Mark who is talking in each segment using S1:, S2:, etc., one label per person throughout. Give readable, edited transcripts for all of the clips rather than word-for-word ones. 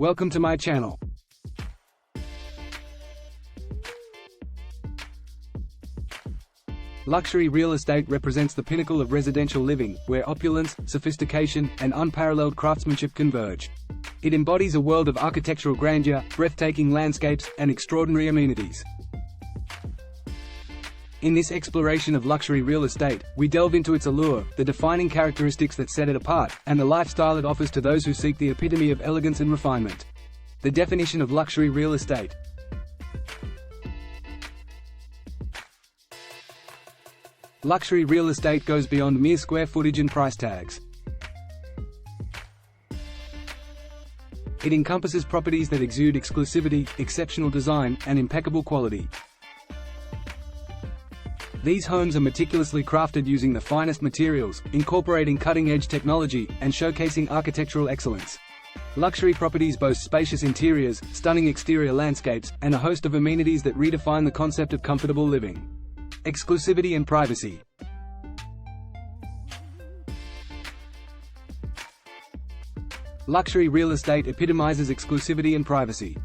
S1: Welcome to my channel. Luxury real estate represents the pinnacle of residential living, where opulence, sophistication, and unparalleled craftsmanship converge. It embodies a world of architectural grandeur, breathtaking landscapes, and extraordinary amenities. In this exploration of luxury real estate, we delve into its allure, the defining characteristics that set it apart, and the lifestyle it offers to those who seek the epitome of elegance and refinement. The definition of luxury real estate. Luxury real estate goes beyond mere square footage and price tags. It encompasses properties that exude exclusivity, exceptional design, and impeccable quality. These homes are meticulously crafted using the finest materials, incorporating cutting-edge technology, and showcasing architectural excellence. Luxury properties boast spacious interiors, stunning exterior landscapes, and a host of amenities that redefine the concept of comfortable living. Exclusivity and privacy. Luxury real estate epitomizes exclusivity and privacy.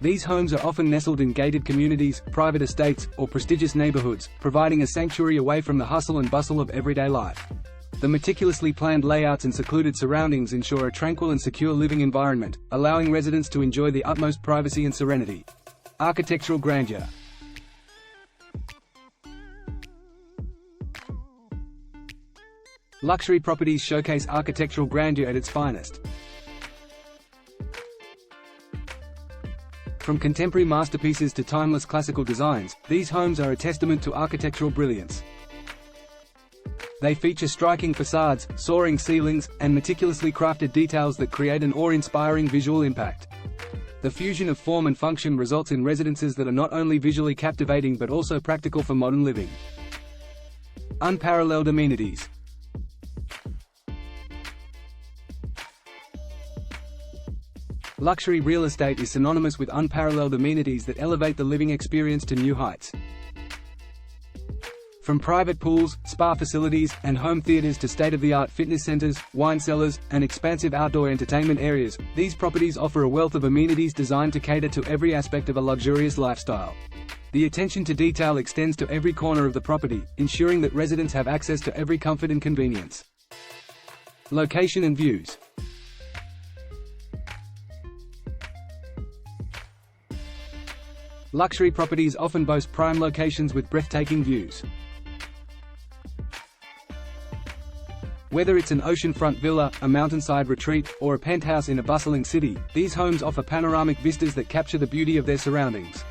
S1: These homes are often nestled in gated communities, private estates, or prestigious neighborhoods, providing a sanctuary away from the hustle and bustle of everyday life. The meticulously planned layouts and secluded surroundings ensure a tranquil and secure living environment, allowing residents to enjoy the utmost privacy and serenity. Architectural grandeur. Luxury properties showcase architectural grandeur at its finest. From contemporary masterpieces to timeless classical designs, these homes are a testament to architectural brilliance. They feature striking facades, soaring ceilings, and meticulously crafted details that create an awe-inspiring visual impact. The fusion of form and function results in residences that are not only visually captivating but also practical for modern living. Unparalleled amenities. Luxury real estate is synonymous with unparalleled amenities that elevate the living experience to new heights. From private pools, spa facilities, and home theaters to state-of-the-art fitness centers, wine cellars, and expansive outdoor entertainment areas, these properties offer a wealth of amenities designed to cater to every aspect of a luxurious lifestyle. The attention to detail extends to every corner of the property, ensuring that residents have access to every comfort and convenience. Location and views. Luxury properties often boast prime locations with breathtaking views. Whether it's an oceanfront villa, a mountainside retreat, or a penthouse in a bustling city, these homes offer panoramic vistas that capture the beauty of their surroundings.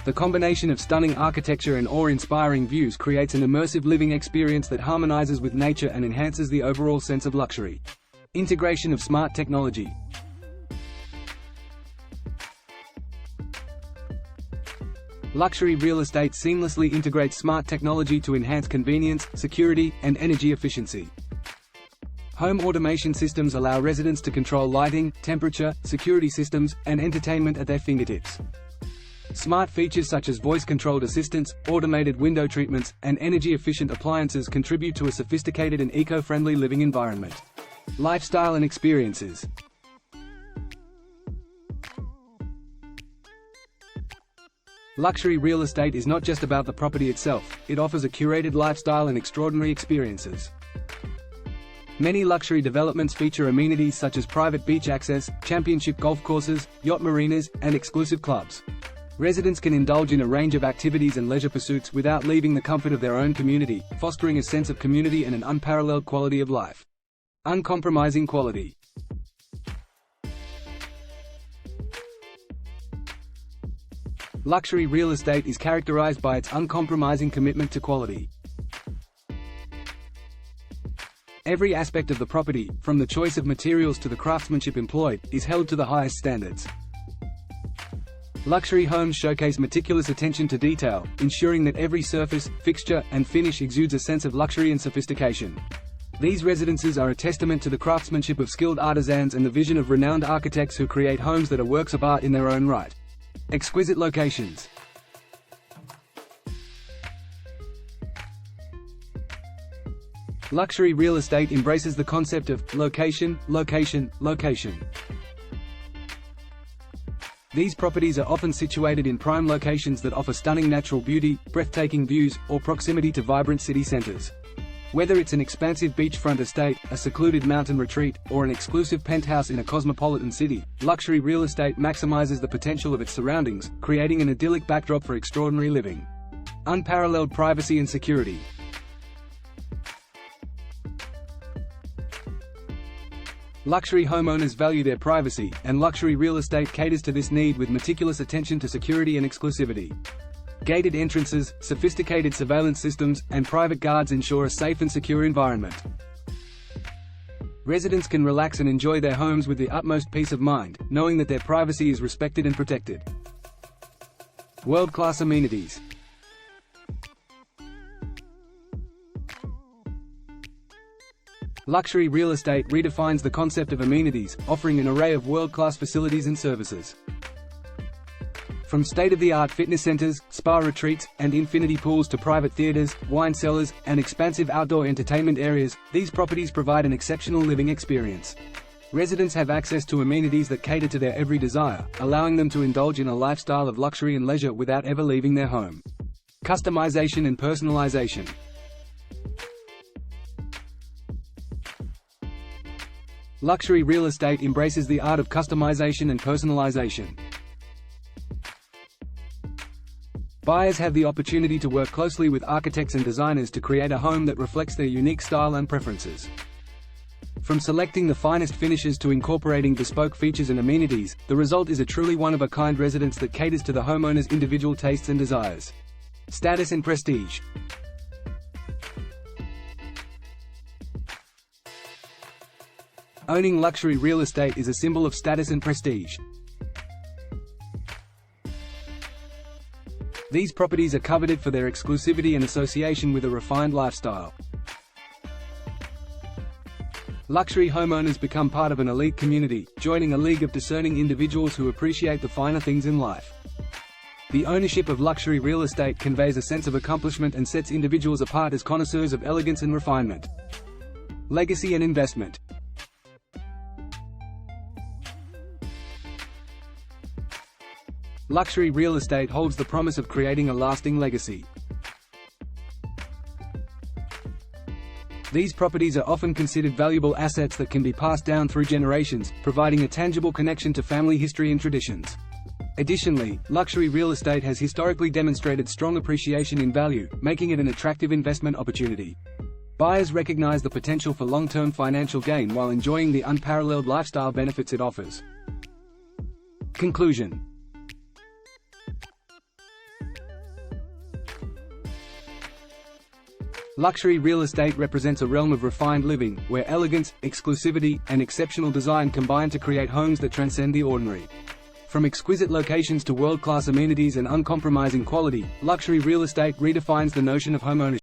S1: The combination of stunning architecture and awe-inspiring views creates an immersive living experience that harmonizes with nature and enhances the overall sense of luxury. Integration of smart technology. Luxury real estate seamlessly integrates smart technology to enhance convenience, security, and energy efficiency. Home automation systems allow residents to control lighting, temperature, security systems, and entertainment at their fingertips. Smart features such as voice-controlled assistants, automated window treatments, and energy-efficient appliances contribute to a sophisticated and eco-friendly living environment. Lifestyle and experiences. Luxury real estate is not just about the property itself, it offers a curated lifestyle and extraordinary experiences. Many luxury developments feature amenities such as private beach access, championship golf courses, yacht marinas, and exclusive clubs. Residents can indulge in a range of activities and leisure pursuits without leaving the comfort of their own community, fostering a sense of community and an unparalleled quality of life. Uncompromising quality. Luxury real estate is characterized by its uncompromising commitment to quality. Every aspect of the property, from the choice of materials to the craftsmanship employed, is held to the highest standards. Luxury homes showcase meticulous attention to detail, ensuring that every surface, fixture, and finish exudes a sense of luxury and sophistication. These residences are a testament to the craftsmanship of skilled artisans and the vision of renowned architects who create homes that are works of art in their own right. Exquisite locations. Luxury real estate embraces the concept of location, location, location. These properties are often situated in prime locations that offer stunning natural beauty, breathtaking views, or proximity to vibrant city centers. Whether it's an expansive beachfront estate, a secluded mountain retreat, or an exclusive penthouse in a cosmopolitan city, luxury real estate maximizes the potential of its surroundings, creating an idyllic backdrop for extraordinary living. Unparalleled privacy and security. Luxury homeowners value their privacy, and luxury real estate caters to this need with meticulous attention to security and exclusivity. Gated entrances, sophisticated surveillance systems, and private guards ensure a safe and secure environment. Residents can relax and enjoy their homes with the utmost peace of mind, knowing that their privacy is respected and protected. World-class amenities. Luxury real estate redefines the concept of amenities, offering an array of world-class facilities and services. From state-of-the-art fitness centers, spa retreats, and infinity pools to private theaters, wine cellars, and expansive outdoor entertainment areas, these properties provide an exceptional living experience. Residents have access to amenities that cater to their every desire, allowing them to indulge in a lifestyle of luxury and leisure without ever leaving their home. Customization and personalization. Luxury real estate embraces the art of customization and personalization. Buyers have the opportunity to work closely with architects and designers to create a home that reflects their unique style and preferences. From selecting the finest finishes to incorporating bespoke features and amenities, the result is a truly one-of-a-kind residence that caters to the homeowner's individual tastes and desires. Status and prestige. Owning luxury real estate is a symbol of status and prestige. These properties are coveted for their exclusivity and association with a refined lifestyle. Luxury homeowners become part of an elite community, joining a league of discerning individuals who appreciate the finer things in life. The ownership of luxury real estate conveys a sense of accomplishment and sets individuals apart as connoisseurs of elegance and refinement. Legacy and investment. Luxury real estate holds the promise of creating a lasting legacy. These properties are often considered valuable assets that can be passed down through generations, providing a tangible connection to family history and traditions. Additionally, luxury real estate has historically demonstrated strong appreciation in value, making it an attractive investment opportunity. Buyers recognize the potential for long-term financial gain while enjoying the unparalleled lifestyle benefits it offers. Conclusion. Luxury real estate represents a realm of refined living, where elegance, exclusivity, and exceptional design combine to create homes that transcend the ordinary. From exquisite locations to world-class amenities and uncompromising quality, luxury real estate redefines the notion of homeownership.